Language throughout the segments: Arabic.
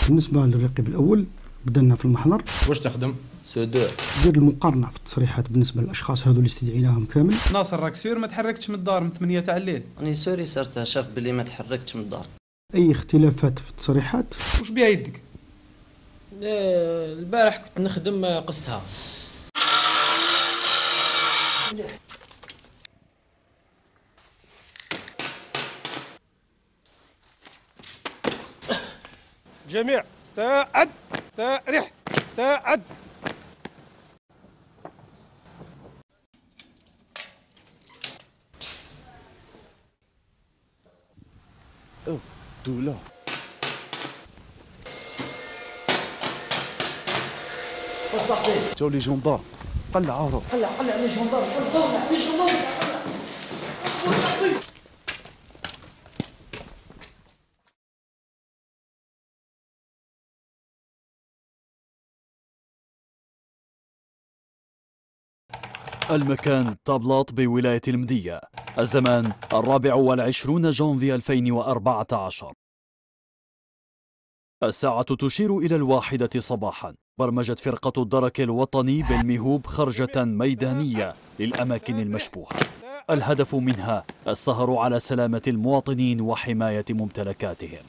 بالنسبة للرقيب الأول بدأنا في المحضر. واش تخدم؟ سودور. دير المقارنة في التصريحات بالنسبة للأشخاص هذو اللي استدعيناهم كامل. ناصر راك سير ما تحركتش من الدار من 8 تاع الليل؟ راني سوري صرت شاف بلي ما تحركتش من الدار. أي اختلافات في التصريحات؟ واش بها يدك؟ البارح كنت نخدم قصتها. جميع استعد استريح استعد. أوه دولة. واش صاحبي؟ جاو لي جوندار. قلع عارو. قلع لي جوندار. قلع لي جوندار. المكان طابلاط بولاية المدية. الزمان 24 جانفي 2014. الساعة تشير إلى 1 صباحا. برمجت فرقة الدرك الوطني بالمهوب خرجة ميدانية للأماكن المشبوهة. الهدف منها السهر على سلامة المواطنين وحماية ممتلكاتهم.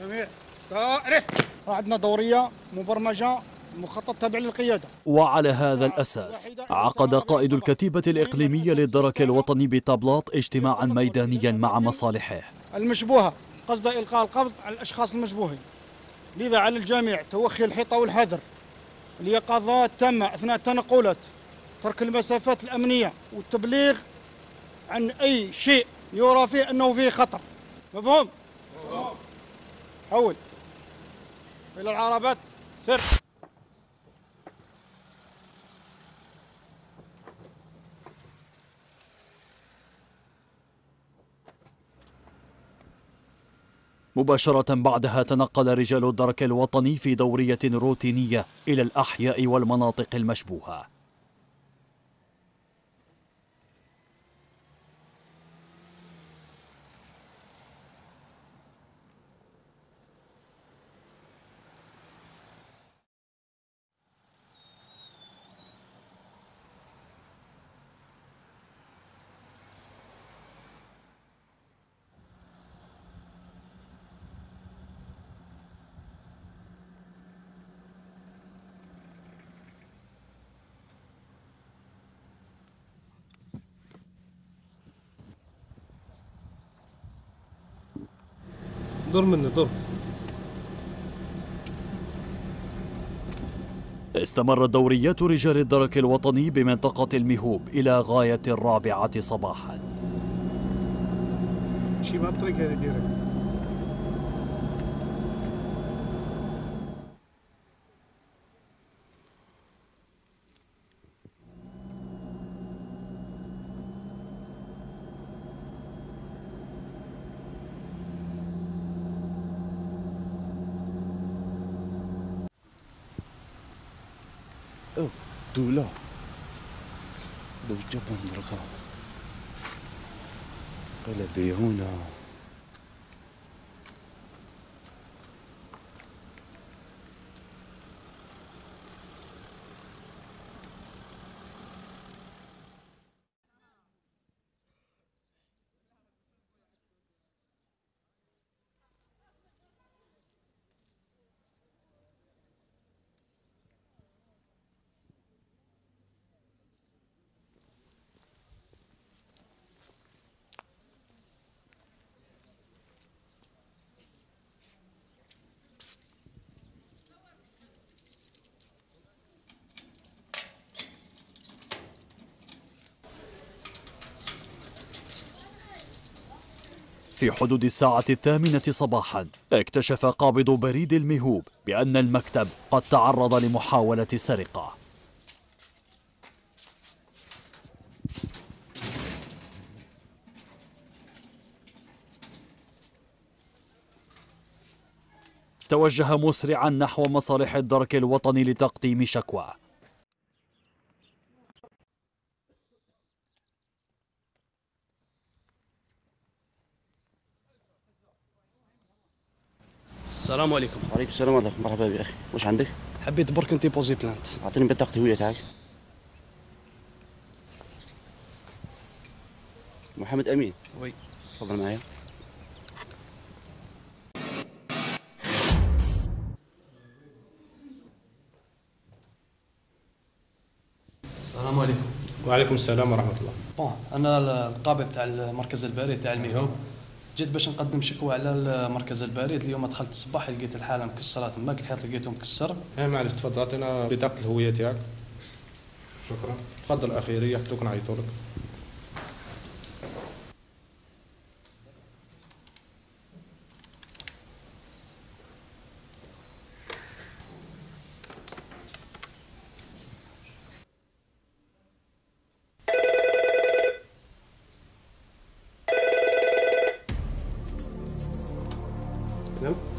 جميع استريح. عندنا دورية مبرمجة مخطط تابع للقيادة. وعلى هذا الأساس عقد قائد الكتيبة الإقليمية للدرك الوطني بطابلاط اجتماعا ميدانيا مع مصالحه المشبوهة قصد إلقاء القبض على الأشخاص المشبوهين، لذا على الجميع توخي الحيطة والحذر، اليقظات تامة أثناء التنقلات، ترك المسافات الأمنية والتبليغ عن أي شيء يرى فيه أنه فيه خطر. مفهوم؟ حول إلى العربات سر. مباشرة بعدها تنقل رجال الدرك الوطني في دورية روتينية إلى الأحياء والمناطق المشبوهة. دور منه دور. استمرت دوريات رجال الدرك الوطني بمنطقة المهوب إلى غاية 4 صباحا. شي ما الطريق هذه ديريكت. أوه دولة. دو جبن دركا. قال بيهونا. في حدود الساعة 8 صباحا اكتشف قابض بريد المهوب بأن المكتب قد تعرض لمحاولة سرقة. توجه مسرعا نحو مصالح الدرك الوطني لتقديم شكوى. السلام عليكم. وعليكم السلام ورحمة الله. مرحبا بي أخي، واش عندك؟ حبيت برك نديبوزي بلانت. أعطيني بطاقة الهوية تاعك. محمد أمين. وي. تفضل معايا. السلام عليكم. وعليكم السلام ورحمة الله. بون انا القابض تاع المركز البريد تاع الميهوب، جيت باش نقدم شكوى على المركز البريد. اليوم دخلت الصباح لقيت الحاله مكسره تماك، الحيط لقيته مكسر. معليش تفضل، اعطينا بطاقة الهوية تاعك. شكرا. تفضل أخي، ريح دوك نعيطولك.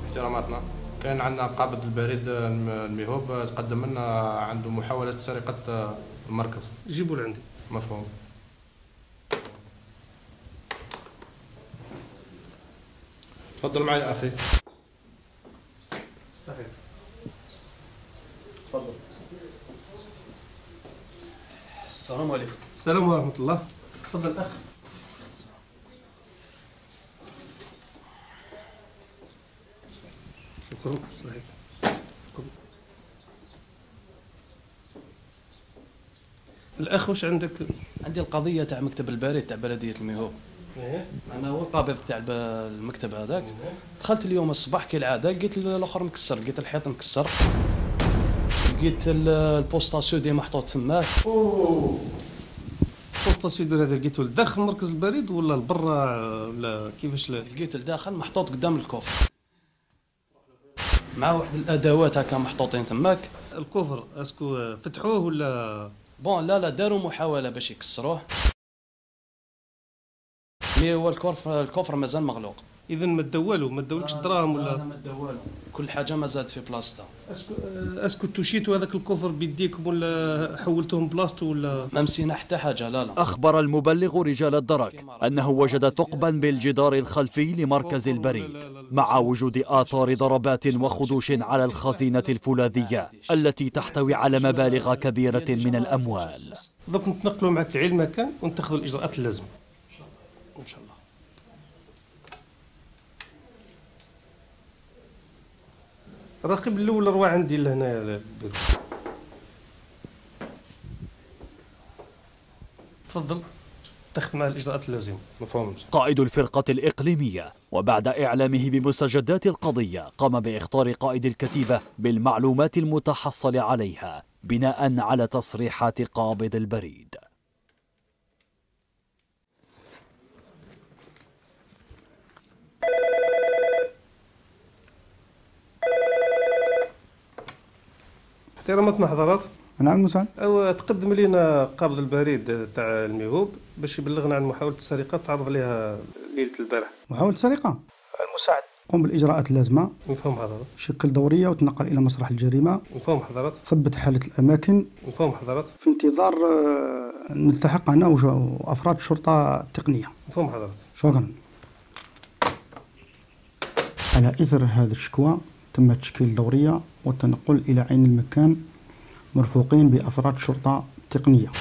احتراماتنا، كان عندنا قابض البريد الميهوب تقدم لنا عنده محاولة سرقة المركز. جيبوا لعندي. مفهوم. تفضل معي أخي. تفضل. السلام عليكم. السلام ورحمة الله. تفضل أخ. شكرا. صحيح. الأخ واش عندك؟ عندي القضيه تاع مكتب البريد تاع بلديه الميهوب. انا هو القابض تاع المكتب هذاك. دخلت اليوم الصباح كالعاده، لقيت الاخر مكسر، لقيت الحيط مكسر، لقيت البوسطه سودي محطوط تماك. بوسطة سيدي هذا لقيته لداخل مركز البريد ولا لبرا ولا كيفاش؟ لقيته لداخل محطوط قدام الكوفر مع واحد الادوات هكا محطوطين تماك. الكفر اسكو فتحوه ولا؟ بون لا داروا محاوله باش يكسروه، مي هو الكفر مازال مغلوق. اذا ما تدولكش الدراهم ولا؟ لا ما تدولوا، كل حاجه ما زادت في بلاصتها. اسكو توشيتوا هذاك الكفر بيديكم ولا حولتوهم بلاصتو ولا؟ ما مسينا حتى حاجه. لا أخبر المبلغ رجال الدرك أنه وجد ثقبا بالجدار الخلفي لمركز البريد مع وجود آثار ضربات وخدوش على الخزينة الفولاذية التي تحتوي على مبالغ كبيرة من الأموال. دوك نتنقلوا معك لعين المكان ونتخذوا الإجراءات اللازمة إن شاء الله. الرقيب الأول راه عندي لهنا. تفضل اتخذ مع الإجراءات اللازمة. مفهوم. قائد الفرقة الإقليمية وبعد إعلامه بمستجدات القضية قام بإخطار قائد الكتيبة بالمعلومات المتحصل عليها بناء على تصريحات قابض البريد. احترامات محظرات. نعم مساعد. أو تقدم لنا قابض البريد تاع الميهوب باش يبلغنا عن محاولة السرقة تعرض عليها ليلة البارح. محاولة سرقة؟ المساعد. قم بالإجراءات اللازمة. مفهوم حضرات. شكل دورية وتنقل إلى مسرح الجريمة. مفهوم حضرات. ثبت حالة الأماكن. مفهوم حضرات. في انتظار نلتحق أنا وأفراد الشرطة التقنية. مفهوم حضرات. شكرا. على إثر هذه الشكوى تم تشكيل دورية والتنقل إلى عين المكان مرفوقين بأفراد شرطة تقنية.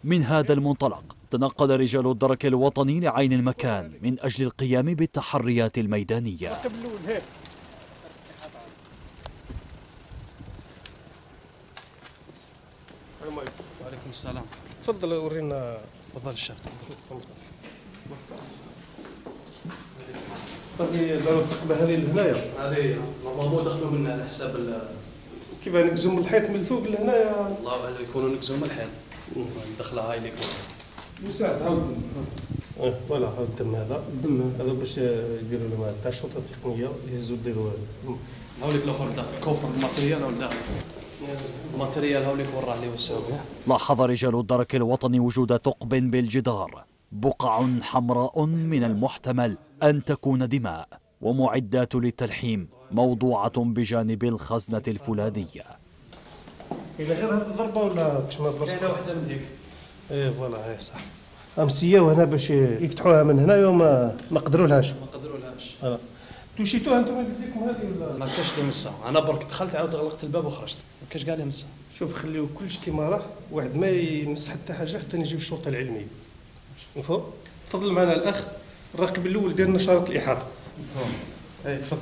من هذا المنطلق تنقل رجال الدرك الوطني لعين المكان من أجل القيام بالتحريات الميدانية. وعليكم السلام. تفضل ورينا. تفضل الشيخ. صافي داروا الثقبة هذه لهنايا. هذه نورمالمون دخلوا منها على حساب كيف نقزم من الحيط من الفوق لهنايا؟ الله يكونوا نكزوا من الحيط ندخلها هاي اللي مساعد عاود فوالا هذا الدم هذا باش يديروا له تاع الشرطه التقنيه يهزوا يديروا هاوليك الاخر داخل الكوفر الماتريال او داخل الماتريال هاوليك وراه لي وساوي. لاحظ رجال الدرك الوطني وجود ثقب بالجدار، بقع حمراء من المحتمل أن تكون دماء، ومعدات للتلحيم موضوعة بجانب الخزنة الفولاذية. إلى غير هذه الضربة ولا كشمة بلاصة؟ كاينة وحدة من هيك. إيه فوالا هاي صح. أمسية وهنا باش يفتحوها من هنايا وما قدرولهاش. ما قدرولهاش. توشيتوها انتم بيديكم هذه ولا؟ ما كاش لي مسا، أنا برك دخلت عاود غلقت الباب وخرجت، ما كاش كاع لي مسا. شوف خليو كلشي كيما راه، واحد ما يمس حتى حاجة حتى نجيو الشرطة العلمية. مفهوم؟ تفضل معنا الأخ الراكب الأول ديال نشرة الإحاطة. مفهوم. أي تفضل.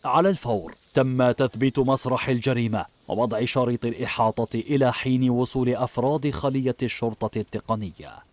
على الفور تم تثبيت مسرح الجريمة ووضع شريط الإحاطة إلى حين وصول أفراد خلية الشرطة التقنية.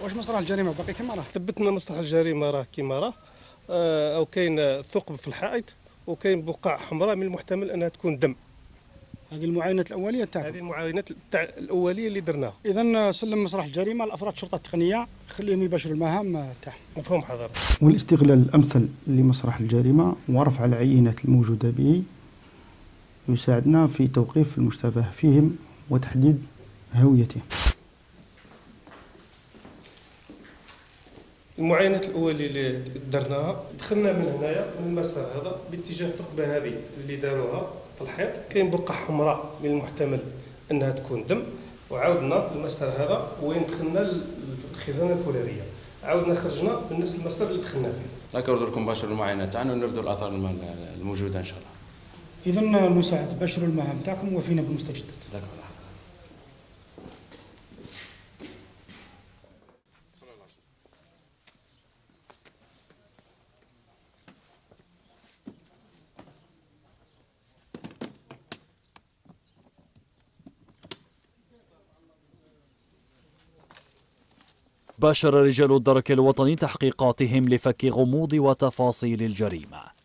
واش مسرح الجريمه باقي كما راه؟ ثبتنا مسرح الجريمة راه كيما راه، أو كاين ثقب في الحائط وكاين بقع حمراء من المحتمل أنها تكون دم. هذه المعاينات الاوليه تاعكم؟ هذه المعاينات الاوليه اللي درناها. اذا سلم مسرح الجريمه لافراد الشرطه التقنيه، خليهم يباشروا المهام تاعهم. مفهوم حضرتك. والاستغلال الامثل لمسرح الجريمه ورفع العينات الموجوده به يساعدنا في توقيف المشتبه فيهم وتحديد هويتهم. المعاينات الاوليه اللي درناها، دخلنا من هنايا من المسار هذا باتجاه الثقبه هذه اللي داروها في الحيط، كاين بقع حمراء من المحتمل انها تكون دم، وعاودنا المسار هذا وين دخلنا الخزانه الفولاذيه، عاودنا خرجنا من نفس المسار اللي دخلنا فيه. راك نردوا لكم باشروا المعاينات تاعنا ونردوا الاثار الموجوده ان شاء الله. اذا المساعد باشروا المهام تاعكم وفينا بالمستجدات. باشر رجال الدرك الوطني تحقيقاتهم لفك غموض وتفاصيل الجريمة.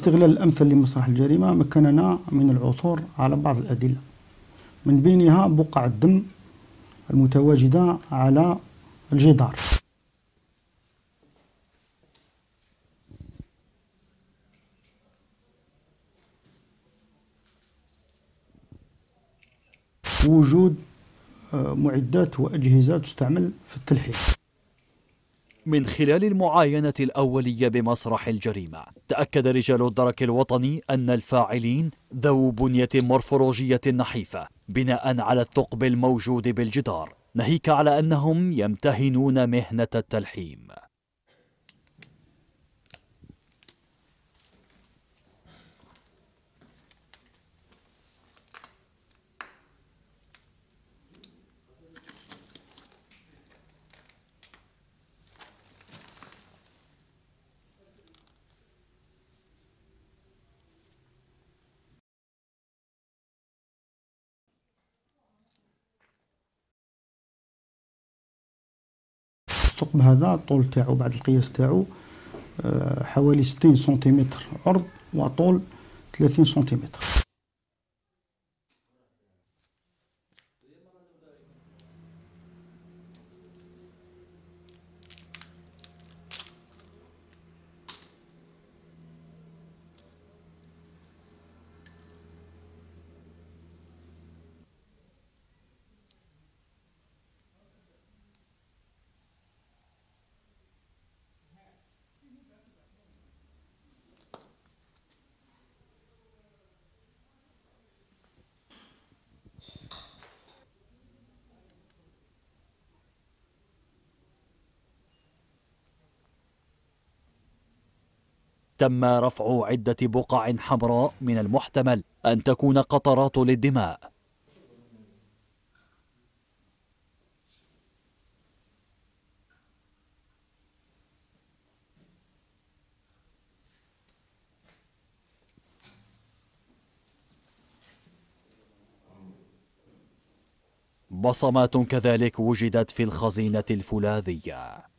الاستغلال الأمثل لمسرح الجريمة مكننا من العثور على بعض الأدلة، من بينها بقع الدم المتواجدة على الجدار. وجود معدات وأجهزة تستعمل في التلحيم. من خلال المعاينة الأولية بمسرح الجريمة، تأكد رجال الدرك الوطني أن الفاعلين ذو بنية مورفولوجية نحيفة بناء على الثقب الموجود بالجدار، ناهيك على أنهم يمتهنون مهنة التلحيم. الثقب هذا الطول تاعو بعد القياس تاعو حوالي 60 سنتيمتر عرض وطول 30 سنتيمتر. تم رفع عدة بقع حمراء من المحتمل أن تكون قطرات للدماء. بصمات كذلك وجدت في الخزينة الفولاذية.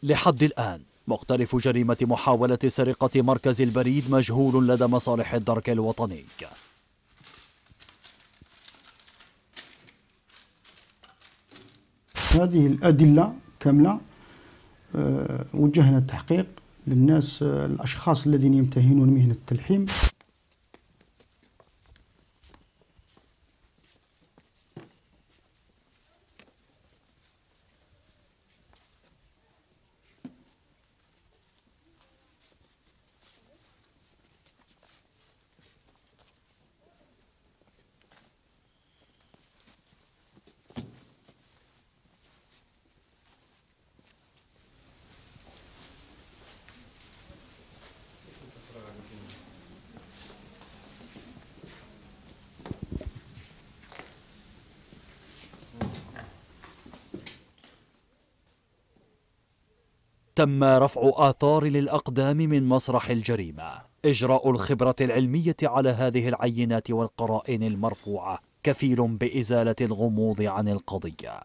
لحد الآن مختلف جريمة محاولة سرقة مركز البريد مجهول لدى مصالح الدرك الوطني. هذه الأدلة كاملة وجهنا التحقيق للناس الأشخاص الذين يمتهنون مهنة التلحيم. تم رفع آثار للأقدام من مسرح الجريمة. إجراء الخبرة العلمية على هذه العينات والقرائن المرفوعة كفيل بإزالة الغموض عن القضية.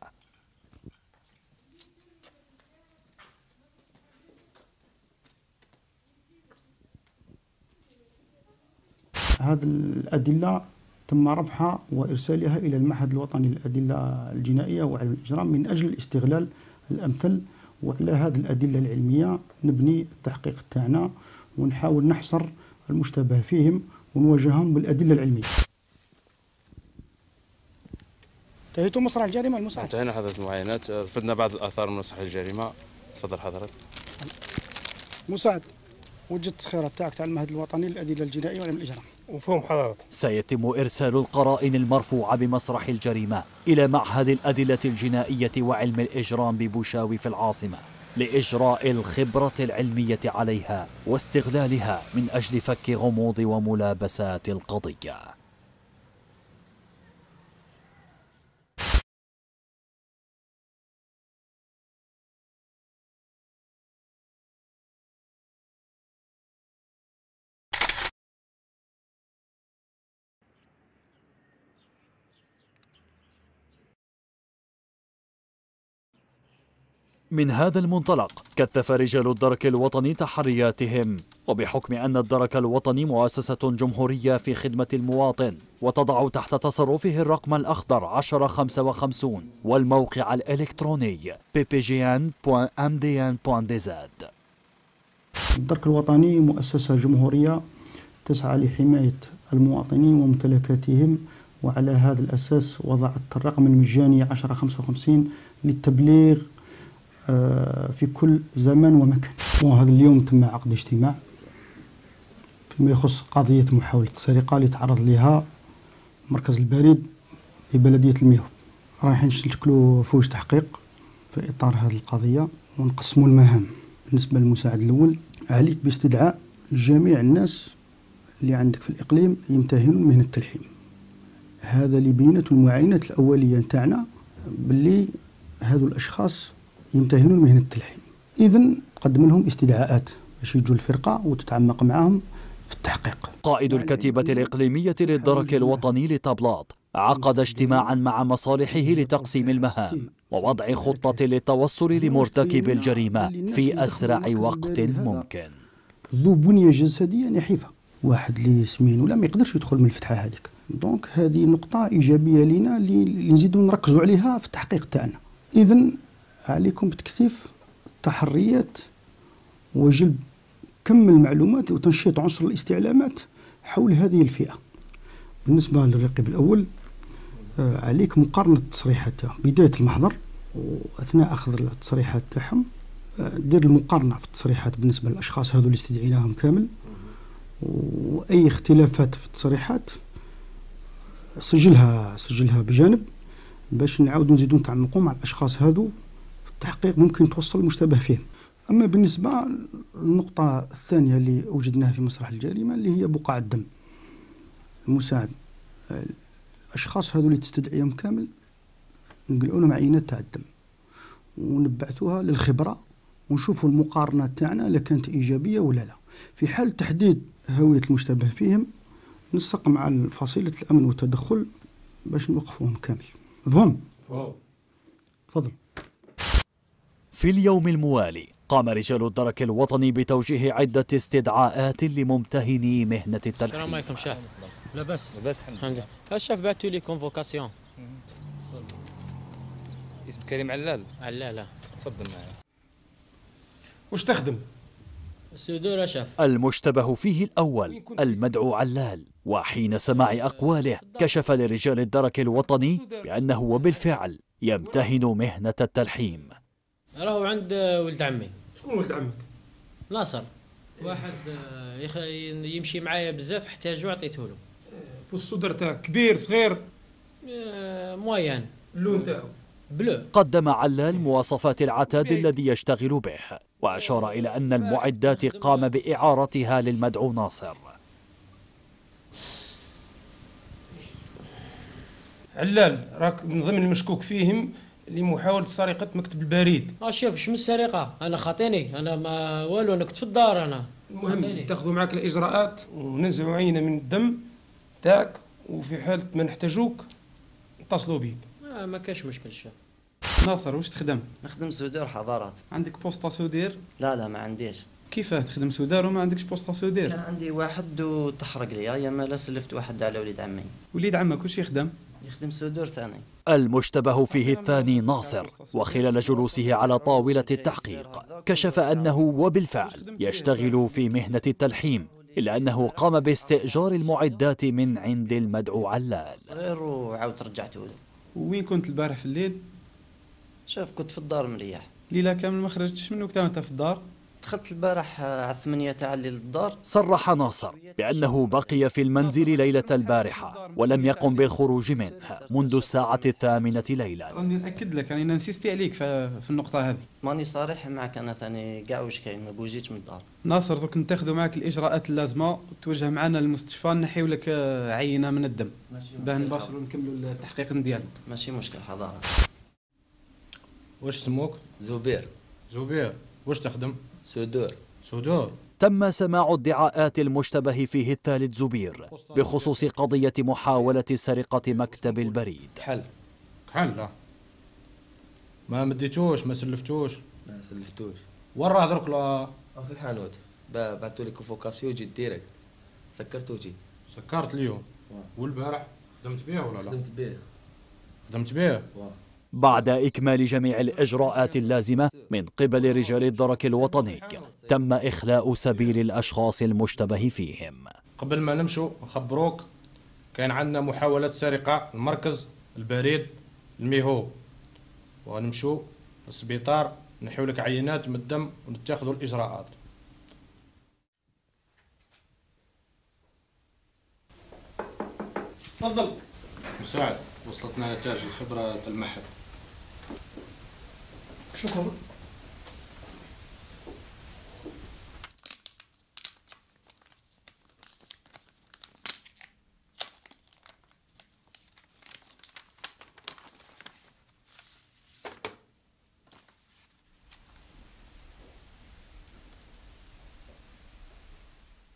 هذه الأدلة تم رفعها وإرسالها إلى المعهد الوطني للأدلة الجنائية وعلم الإجرام من أجل الاستغلال الأمثل، وعلى هذه الأدلة العلمية نبني التحقيق تاعنا ونحاول نحصر المشتبه فيهم ونواجههم بالأدلة العلمية. انتهيتوا مسرح الجريمة المساعد؟ انتهينا حضرة المعاينات، رفدنا بعض الآثار من مسرح الجريمة. تفضل حضرتك. مساعد، وجدت التسخيرات تاعك تاع المعهد الوطني للأدلة الجنائية وعلم الإجرام. وفهم حضرتك. سيتم إرسال القرائن المرفوعة بمسرح الجريمة إلى معهد الأدلة الجنائية وعلم الإجرام ببوشاوي في العاصمة لإجراء الخبرة العلمية عليها واستغلالها من أجل فك غموض وملابسات القضية. من هذا المنطلق كثف رجال الدرك الوطني تحرياتهم، وبحكم أن الدرك الوطني مؤسسة جمهورية في خدمة المواطن وتضع تحت تصرفه الرقم الأخضر 1055 والموقع الإلكتروني ppgn.mdn.dz. الدرك الوطني مؤسسة جمهورية تسعى لحماية المواطنين وممتلكاتهم، وعلى هذا الأساس وضعت الرقم المجاني 1055 للتبليغ في كل زمان ومكان. وهذا اليوم تم عقد اجتماع فيما يخص قضية محاولة السرقة اللي تعرض لها مركز البريد ببلدية الميهوب. رايحين نشكلوا فوج تحقيق في إطار هذه القضية ونقسموا المهام. بالنسبة للمساعد الأول، عليك باستدعاء جميع الناس اللي عندك في الإقليم يمتهنون مهنة التلحيم. هذا لبينة المعاينات الأولية نتاعنا باللي هذو الأشخاص يمتهنون مهنة التلحيم. إذن قدم لهم استدعاءات باش يجوا الفرقة وتتعمق معهم في التحقيق. قائد الكتيبة الإقليمية للدرك الوطني لطبلاط عقد اجتماعا مع مصالحه لتقسيم المهام ووضع خطة للتوصل لمرتكب الجريمة في أسرع وقت ممكن. ذو بنية جسدية نحيفة، واحد اللي سمين ولا ما يقدرش يدخل من الفتحة هذيك. دونك هذه نقطة إيجابية لنا اللي نزيدوا نركزوا عليها في التحقيق تاعنا. إذن عليكم بتكثيف التحريات وجلب كم المعلومات وتنشيط عنصر الاستعلامات حول هذه الفئة. بالنسبة للرقيب الأول عليك مقارنة التصريحات تاعهم بداية المحضر وأثناء أخذ التصريحات تاعهم. دير المقارنة في التصريحات بالنسبة للأشخاص هذو اللي استدعيناهم كامل، وأي اختلافات في التصريحات سجلها بجانب باش نعاودوا نزيدوا نتعمقوا مع الأشخاص هذو في التحقيق، ممكن توصل المشتبه فيهم. أما بالنسبة للنقطة الثانية اللي وجدناها في مسرح الجريمة اللي هي بقع الدم المساعد، الأشخاص هذو اللي تستدعيهم كامل نقلعوا لهم عينات تاع الدم ونبعثوها للخبرة ونشوفوا المقارنة تاعنا إذا كانت إيجابية ولا لا. في حال تحديد هوية المشتبه فيهم نسق مع فصيلة الأمن والتدخل باش نوقفوهم كامل. فهم؟ تفضل. في اليوم الموالي قام رجال الدرك الوطني بتوجيه عدة استدعاءات لممتهني مهنة التلقين. السلام عليكم شاف. لا بس الحمد لله. الشاف بعثوا لي كونفوكاسيون. اسم كريم علال. علالة. تفضل معي. واش تخدم؟ سودور شاف. المشتبه فيه الأول المدعو علال، وحين سماع أقواله كشف لرجال الدرك الوطني بأنه وبالفعل يمتهن مهنة التلحيم. راهو عند ولد عمي. شكون ولد عمك؟ ناصر، واحد يمشي معايا بزاف احتاجو عطيته له. والصدر تاعك كبير صغير؟ موين. اللون تاعو بلو. قدم علال مواصفات العتاد الذي يشتغل به، وأشار إلى أن المعدات قام بإعارتها للمدعو ناصر. علال راك من ضمن المشكوك فيهم لمحاولة سرقة مكتب البريد. شوف اش من السرقة، أنا خاطيني، أنا ما والو، أنا كنت في الدار أنا. المهم تاخذوا معك الإجراءات وننزعوا عينة من الدم تاعك، وفي حالة ما نحتاجوك نتصلوا بيك. ما كاش مشكل شاف. ناصر واش تخدم؟ نخدم سودور حضارات. عندك بوسطة سودير؟ لا ما عنديش. كيفاه تخدم سودار وما عندكش بوسطة سودير؟ كان عندي واحد وتحرق لي، يا ما لا سلفت واحد على وليد عمي. وليد عمك واش يخدم؟ يخدم سودور ثاني. المشتبه فيه الثاني ناصر، وخلال جلوسه على طاولة التحقيق كشف أنه وبالفعل يشتغل في مهنة التلحيم، إلا أنه قام باستئجار المعدات من عند المدعو علال. صغير وعاود رجعته له. وين كنت البارح في الليل؟ شوف كنت في الدار مريح. ليلة كامل ما خرجتش منه كنت انت في الدار؟ دخلت البارح على 8 تاع الليل للدار. صرح ناصر بأنه بقي في المنزل ليلة البارحة ولم يقم بالخروج منه منذ الساعة 8 ليلا. راني نأكد لك، راني نسيستي عليك في النقطة هذه. ماني صريح معك أنا ثاني كاع واش كاين، ما بوجيتش من الدار. ناصر دوك نتاخذوا معك الإجراءات اللازمة وتوجه معنا للمستشفى نحيو لك عينة من الدم باه نباشروا نكملوا التحقيق ديالنا. ماشي مشكل حضارة. واش سموك؟ زبير. واش تخدم؟ سودور. تم سماع ادعاءات المشتبه فيه الثالث زبير بخصوص قضية محاولة سرقة مكتب البريد. كحل لا ما مديتوش، ما سلفتوش. وين راه درك؟ لا في الحانوت بعثوا لي كونفوكاسيون جيت ديريكت سكرت وجيت. سكرت اليوم والبارح خدمت بيه ولا لا؟ خدمت بيه. بعد إكمال جميع الإجراءات اللازمة من قبل رجال الدرك الوطني تم إخلاء سبيل الأشخاص المشتبه فيهم. قبل ما نمشوا نخبروك كان عندنا محاولة سرقة المركز البريد الميهو، ونمشوا للسبيطار نحيو لك عينات من الدم ونتخذوا الإجراءات. تفضل. مساعد، وصلتنا نتائج الخبرة المحل. شكرا.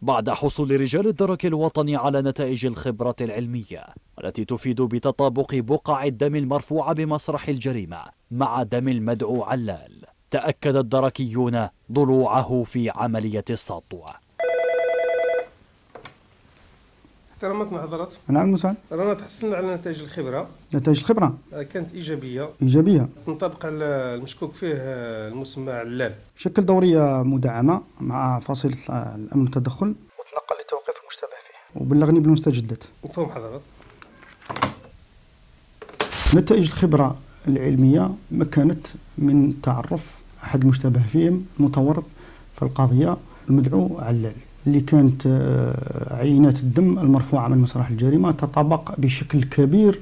بعد حصول رجال الدرك الوطني على نتائج الخبرة العلمية التي تفيد بتطابق بقع الدم المرفوعة بمسرح الجريمة مع دم المدعو علال، تأكد الدركيون ضلوعه في عملية السطو. احترامات محاضرات. نعم مساعد. رانا تحصلنا على نتائج الخبرة. نتائج الخبرة كانت إيجابية. إيجابية. تنطبق على المشكوك فيه المسمى علال. شكل دورية مدعمة مع فصيلة الأمن والتدخل. وتنقل لتوقيف المشتبه فيه. وبلغني بالمستجدات. مفهوم حضرات. نتائج الخبرة العلمية مكنت من تعرف أحد المشتبه فيهم المتورط في القضية المدعو علال، اللي كانت عينات الدم المرفوعة من مسرح الجريمة تطابق بشكل كبير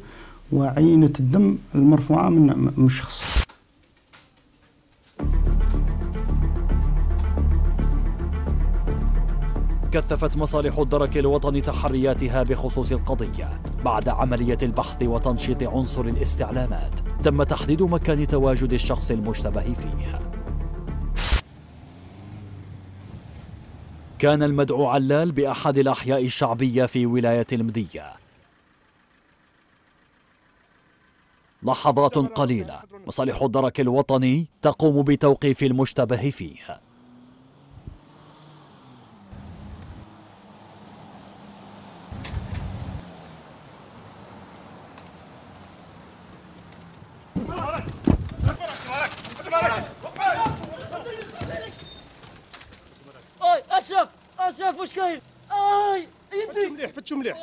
وعينة الدم المرفوعة من الشخص. كثفت مصالح الدرك الوطني تحرياتها بخصوص القضية. بعد عملية البحث وتنشيط عنصر الاستعلامات، تم تحديد مكان تواجد الشخص المشتبه فيه. كان المدعو علال بأحد الأحياء الشعبية في ولاية المدية. لحظات قليلة مصالح الدرك الوطني تقوم بتوقيف المشتبه فيه. أشرف واش كاين؟ يدي فتشو مليح.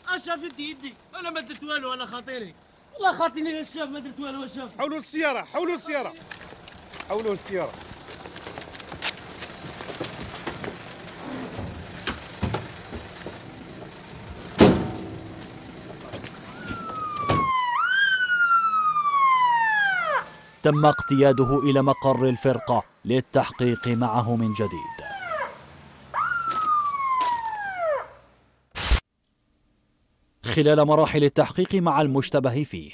أشرف يدي أنا ما درت والو، أنا خاطيني والله خاطيني يا شاف، ما درت والو يا شاف. حولوا للسيارة. تم اقتياده إلى مقر الفرقة للتحقيق معه من جديد. خلال مراحل التحقيق مع المشتبه فيه،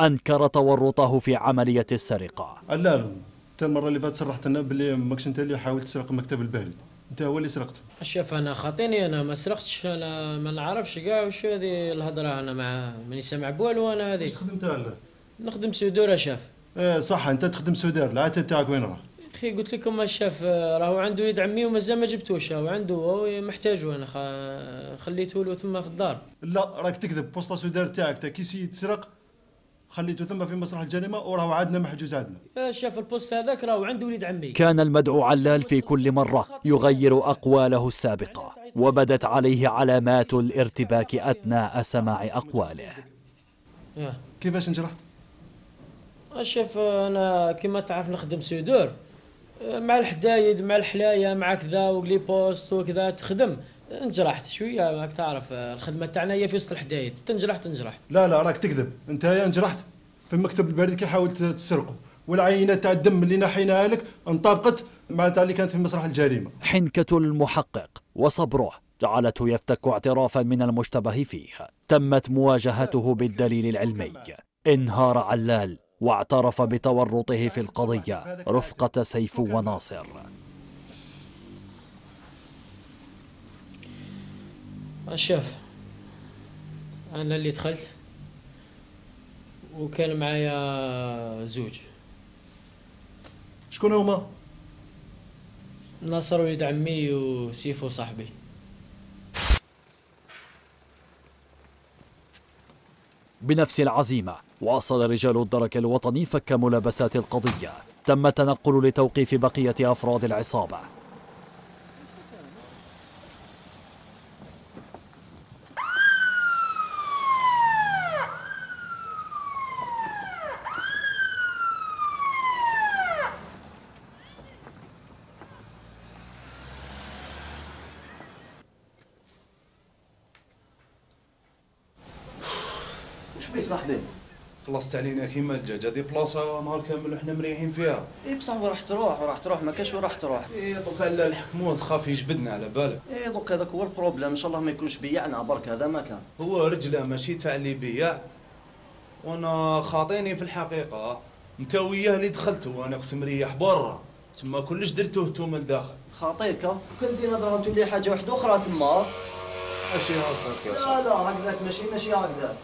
أنكر تورطه في عملية السرقة. علال، انت المرة اللي فاتت صرحت لنا باللي ماكش انت اللي حاولت تسرق مكتب البارد، انت هو اللي سرقته. شوف انا خاطيني، انا ما سرقتش، انا ما نعرفش كاع واش هذه الهضره، انا ماني سامع بوالو. انا هذه واش خدمت علال؟ نخدم سودور شاف. ايه صح، انت تخدم سودار، العتاد تاعك وين راه؟ اخي قلت لكم الشاف راهو عنده يد عمي ومازال ما جبتوش، راهو عنده هو محتاجو، انا خليته له ثم في الدار. لا راك تكذب، بوسطه سودار تاعك تا كي سي تسرق خليته ثم في مسرح الجريمه وراهو عندنا محجوز عندنا. يا شاف البوست هذاك راهو عنده وليد عمي. كان المدعو علال في كل مرة يغير أقواله السابقة، وبدت عليه علامات الارتباك أثناء سماع أقواله. كيفاش نجرحت؟ شوف انا كما تعرف نخدم سودور مع الحدايد مع الحلايه مع كذا وقلي بوست وكذا تخدم، انجرحت شويه، ماك تعرف الخدمه تاعنا هي في وسط الحدايد، تنجرح. لا راك تكذب، انت يا انجرحت في المكتب البارد كي حاولت تسرقه، والعينات تاع الدم اللي نحيناها لك انطبقت مع تاع اللي كانت في مسرح الجريمه. حنكة المحقق وصبره جعلته يفتك اعترافا من المشتبه فيه. تمت مواجهته بالدليل العلمي. انهار علال واعترف بتورطه في القضية رفقة سيف وناصر. شوف أنا اللي دخلت وكان معايا زوج. شكون هما؟ ناصر وليد عمي وسيفو صاحبي. بنفس العزيمة واصل رجال الدرك الوطني فك ملابسات القضية. تم التنقل لتوقيف بقية أفراد العصابة. وش بيك صاحبي؟ خلصت علينا كيما الدجاج، هذه بلاصه نهار كامل احنا مريحين فيها. اي بصح وراح تروح ما كاش وراح تروح. اي دوكا لا الحكموا تخاف يجبدنا على بالك. اي دوك هذاك هو البروبليم، ان شاء الله ما يكونش بيعنا برك، هذا ما كان. هو رجله ماشي تاع اللي بيع، وانا خاطيني في الحقيقه. انت وياه اللي دخلتوا وانا كنت مريح برا. تما كلش درتوه نتوما لداخل. خاطيك كنتي نظره تولي حاجه واحده اخرى ثما. ماشي هكاك يا لا صاحبي. لا هكذاك ماشي هكذاك.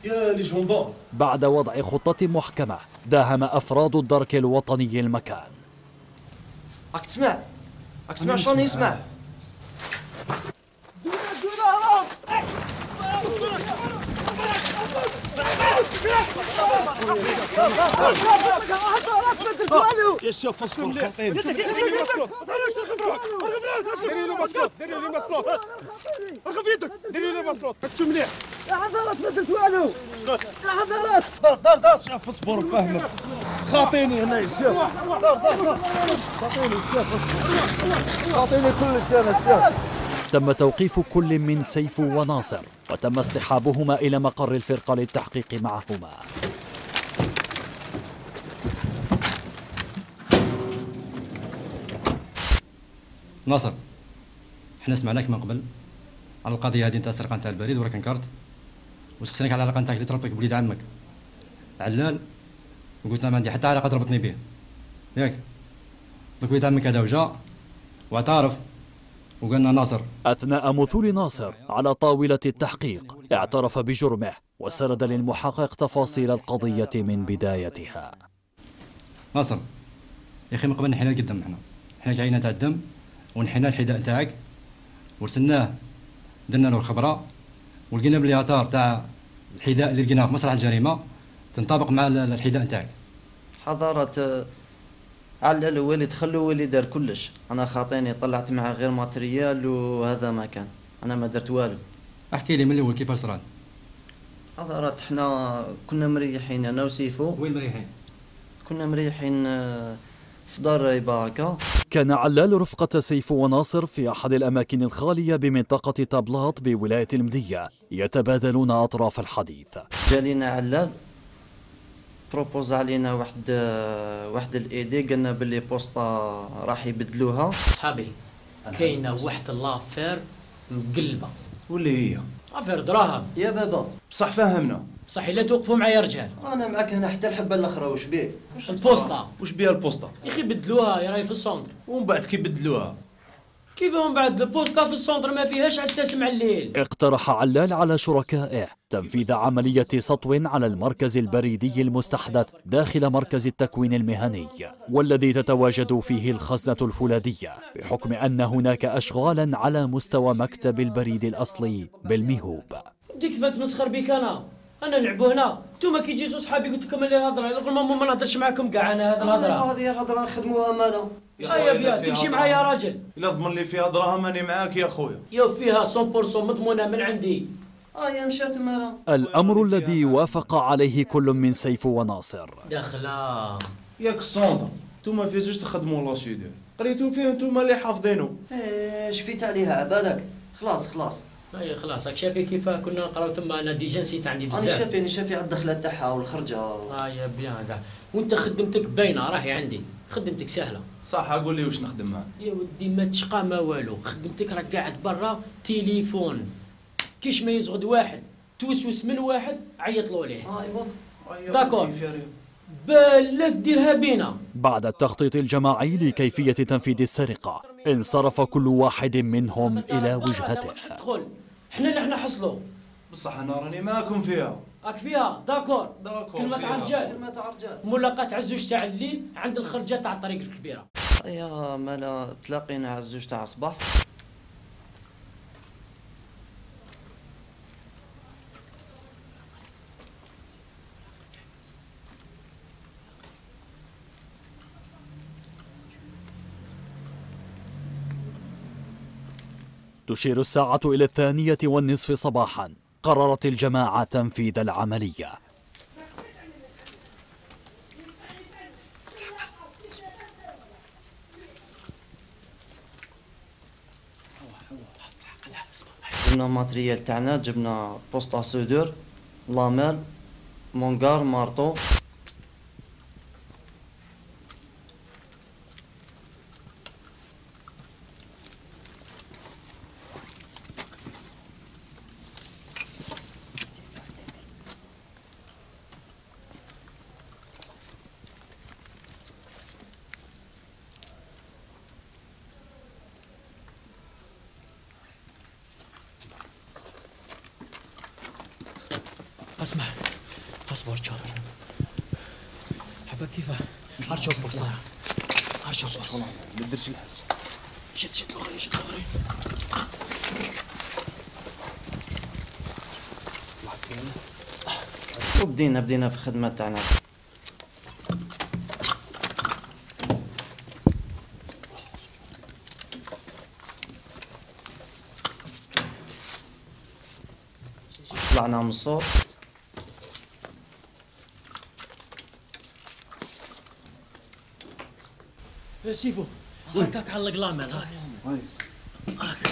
يا لي جوندار. بعد وضع خطة محكمة داهم أفراد الدرك الوطني المكان. راك تسمع شلون يسمع. يا شوف فصل خاطين. ديري لي مسلوط. ديري لي مسلوط. ديري لي مسلوط. رخف يدك. ديري لي مسلوط. هاتشو مليح. يا حضرات ما درت والو. اسكت. يا حضرات. دار شوف اصبر فهمك. خاطيني هنا شوف. دار. خاطيني شوف. خاطيني كلش انا شوف. تم توقيف كل من سيف وناصر وتم اصطحابهما إلى مقر الفرقة للتحقيق معهما. ناصر، حنا سمعناك من قبل على القضيه هذه نتاع السرقه نتاع البريد وراك انكرت، وسقسيناك على العلاقه نتاعك اللي تربيك بوليد عمك علال، وقلت ما عندي حتى علاقه تربطني به ياك. دوك وليد عمك هذا وجا واعترف وقالنا ناصر. أثناء مثول ناصر على طاولة التحقيق اعترف بجرمه وسرد للمحقق تفاصيل القضية من بدايتها. ناصر يا اخي من قبل نحينا لك الدم، حنا عينه تاع الدم ونحينا الحذاء تاعك ورسلناه، درنا له الخبره ولقينا بلي اثار تاع الحذاء اللي لقيناه في مسرح الجريمه تنطبق مع الحذاء تاعك. حضرت علل هو اللي دخل هو اللي دار كلش. انا خاطيني طلعت معاه غير ماتريال وهذا ما كان، انا ما درت والو. احكي لي من الاول كيفاش صرات. حضرت حنا كنا مريحين انا وسيفو. وين مريحين؟ كنا مريحين في دار ريبه هكا. كان علال رفقة سيف وناصر في أحد الأماكن الخالية بمنطقة طبلاط بولاية المدية يتبادلون أطراف الحديث. جالينا علال بروبوز علينا واحد الايدي، قالنا باللي بوسطه راح يبدلوها. صحابي كاينه واحد لافير مقلبه. واللي هي افير دراهم يا بابا. بصح فهمنا. صح الا توقفوا معايا رجال. انا معاك هنا حتى الحبه الاخرى. واش بيه؟ البوسطه. واش بيها البوسطه؟ يا اخي بدلوها يا راهي في السونتر. ومن بعد كي بدلوها كيف من بعد البوسطه في السونتر ما فيهاش عساس مع الليل. اقترح علال على شركائه تنفيذ عملية سطو على المركز البريدي المستحدث داخل مركز التكوين المهني والذي تتواجد فيه الخزنة الفولاذية، بحكم أن هناك أشغالا على مستوى مكتب البريد الأصلي بالميهوب. ديك فات مسخر بك انا نلعبوا هنا، انتوما كي تجيو صحابي قلت لكم اللي هضره، يقول ماما ما نهضرش معاكم كاع انا هذا الهضره. هذه الهضره نخدموها مالا. يا بيا تمشي معايا يا راجل. الا ضمن لي فيها دراهم اني معاك يا خويا. يا فيها 100% مضمونه من عندي. يا مشات مالا. الأمر الذي وافق عليه كل من سيف وناصر. داخله ياك السونتر نتوما في زوج تخدموا لاسيدير قريتو فيه نتوما اللي حافظينو. شفيت عليها عبالك. خلاص اي خلاص راك شافي كيف كنا نقراو ثم انا ديجا نسيت عندي بزاف. انا شافي على الدخله تاعها والخرجه. يا بيان كاع. وانت خدمتك باينه راهي عندي، خدمتك سهله. صح قول لي واش نخدم معاك. يا ودي ما تشقى ما والو، خدمتك راك قاعد برا تليفون كيش ما يزغد واحد توسوس من واحد عيط ليه. داكور بالك ديرها بينا. بعد التخطيط الجماعي لكيفية تنفيذ السرقة انصرف كل واحد منهم إلى وجهته. ادخل حنا اللي حنا حصلوا. بصح انا راني معاكم فيها. راك فيها داكور. كلمة فيها. رجال. ملاقات عزوج تاع الليل عند الخرجة تاع الطريق الكبيرة. يا مالا تلاقينا عزوج تاع الصباح. تشير الساعة إلى 2:30 صباحا. قررت الجماعة تنفيذ العملية. جبنا ماتريال تاعنا، جبنا بوسطة سودور، لاميل، مونغار، مارطو. اسمع اصبر شوف حبا كيفاه ارجوك بص ارجوك بص ما تديرش الحس. شد الاخرين شد الاخرين وبدينا في الخدمه تاعنا. طلعنا من الصوت يا سيفو هاكاك على القلامل هاك هاك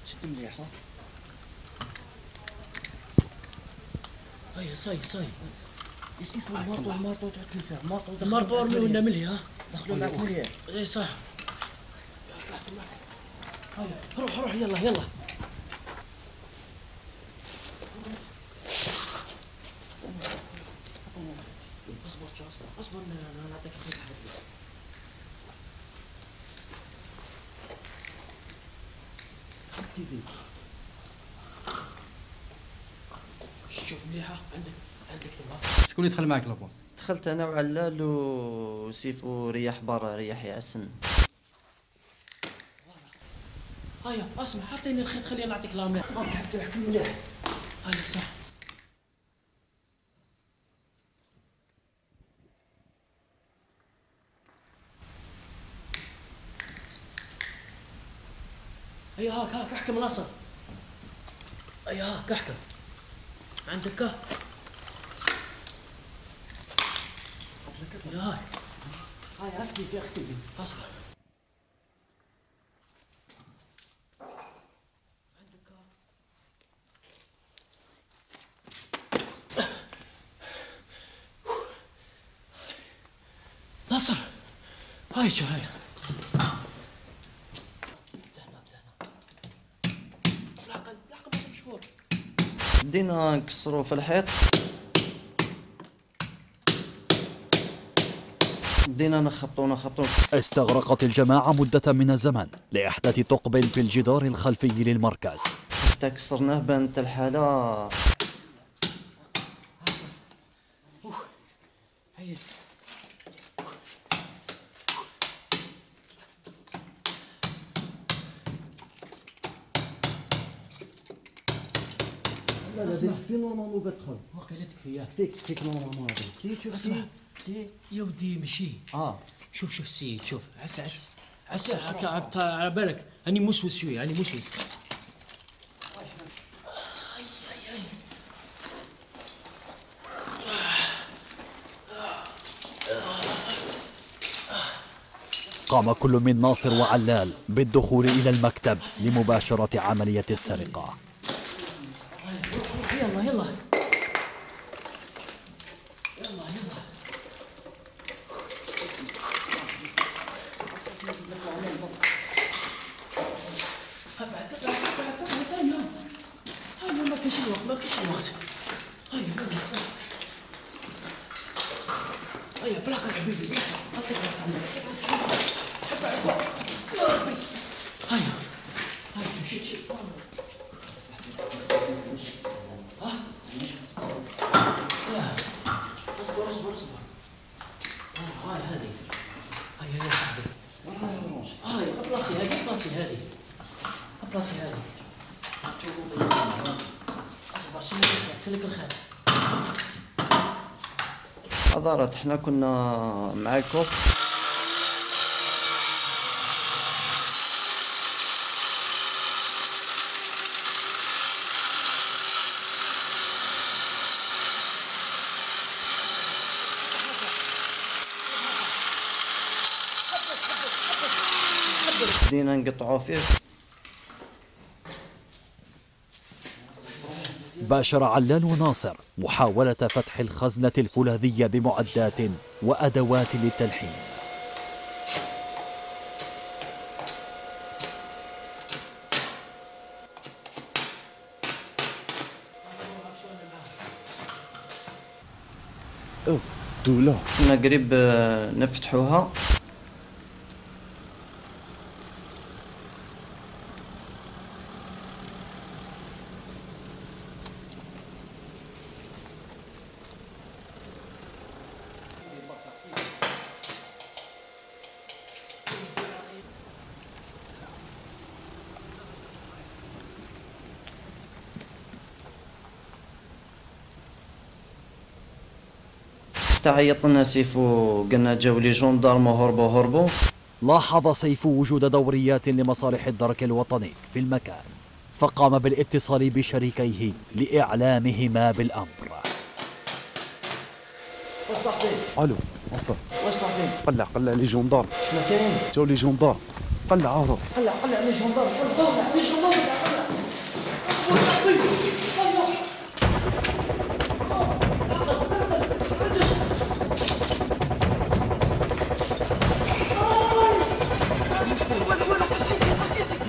شد مليح. هيا صاي يا سيفو المارطو تاع الكنسة المارطو ارمي ولا ملي ها دخلوا معك مليح. اي صح روح يلا اصبر انا نعطيك الخيط حبيبي. شوف مليحه عندك تبغى. شكون اللي دخل معك لابا؟ دخلت انا وعلال وسيفو ريح برا ريح يعسن. هيا اسمع حطيني الخيط خليني نعطيك الامر. حتى يحكي مليح. هيا صح هيا هاك احكم ناصر. هيا هاك احكم عندك هيا هاك هاي اكتبي اصبر ناصر هاي شو هاي بدينا نكسروا في الحيط. بدينا نخبطوا. استغرقت الجماعة مدة من الزمن لإحداث ثقب في الجدار الخلفي للمركز. حتى كسرناه بانت الحالة. لا تكفي نورمالمون بدخل. واقيلا تكفي تكفيك نورمالمون. سي شوف سي يا ودي مشي. شوف السيد شوف عس على بالك اني موسوس شويه اني موسوس. قام كل من ناصر وعلال بالدخول إلى المكتب لمباشرة عملية السرقة. يلا ما كاينش الوقت هيا بلاقة حبيبي شد اصبر هاي هذه هيا يا صاحبي هاي بلاصي هذه اصبر سلك الخيط حضرت. احنا كنا مع الكوف. بدينا نقطعوا فيه. باشر علال وناصر محاولة فتح الخزنة الفولاذية بمعدات وأدوات للتلحيم. دولة كنا قريب نفتحوها. حتى عيط لنا سيف وقلنا جاو لي جوندارم هربوا. لاحظ سيف وجود دوريات لمصالح الدرك الوطني في المكان، فقام بالاتصال بشريكيه لإعلامهما بالأمر. واش صاحبي؟ الو وصل. واش صاحبي؟ قلع لي جوندار. شنو كاين؟ جاو لي جوندار. قلع عارف. قلع لي جوندار. قلع لي جوندار.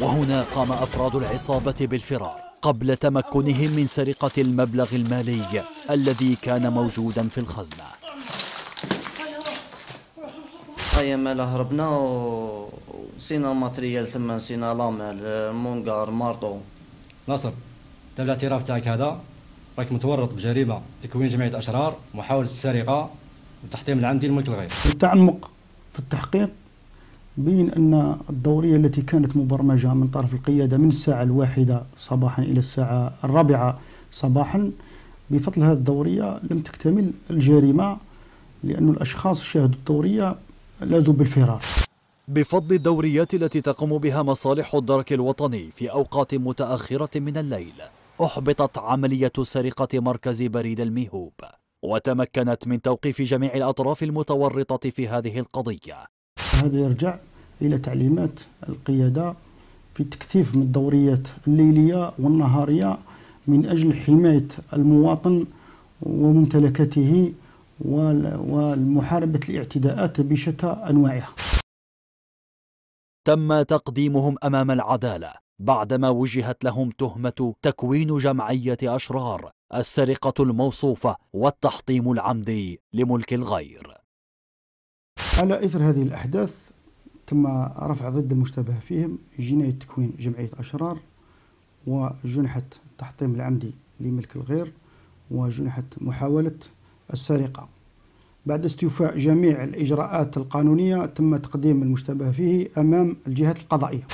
وهنا قام أفراد العصابة بالفرار قبل تمكنهم من سرقة المبلغ المالي الذي كان موجودا في الخزنة. هيا مالا هربنا ونسينا الماتريال ثم نسينا لامال مونغار مارطو. ناصر، انت بالاعتراف تاعك هذا راك متورط بجريمه تكوين جمعيه اشرار، محاوله السرقه وتحطيم العمدي لملك الغير. التعمق في التحقيق بين أن الدورية التي كانت مبرمجة من طرف القيادة من الساعة 1 صباحا إلى الساعة 4 صباحا، بفضل هذه الدورية لم تكتمل الجريمة لأن الأشخاص شاهدوا الدورية لاذوا بالفرار. بفضل الدوريات التي تقوم بها مصالح الدرك الوطني في أوقات متأخرة من الليل، أحبطت عملية سرقة مركز بريد الميهوب، وتمكنت من توقيف جميع الأطراف المتورطة في هذه القضية. هذا يرجع إلى تعليمات القيادة في تكثيف من الدوريات الليلية والنهارية من أجل حماية المواطن وممتلكاته ومحاربة الاعتداءات بشتى أنواعها. تم تقديمهم أمام العدالة بعدما وجهت لهم تهمة تكوين جمعية أشرار، السرقة الموصوفة والتحطيم العمدي لملك الغير. على إثر هذه الأحداث تم رفع ضد المشتبه فيهم جناية تكوين جمعية أشرار، وجنحة التحطيم العمدي لملك الغير، وجنحة محاولة السرقة. بعد استيفاء جميع الإجراءات القانونية تم تقديم المشتبه فيه أمام الجهات القضائية.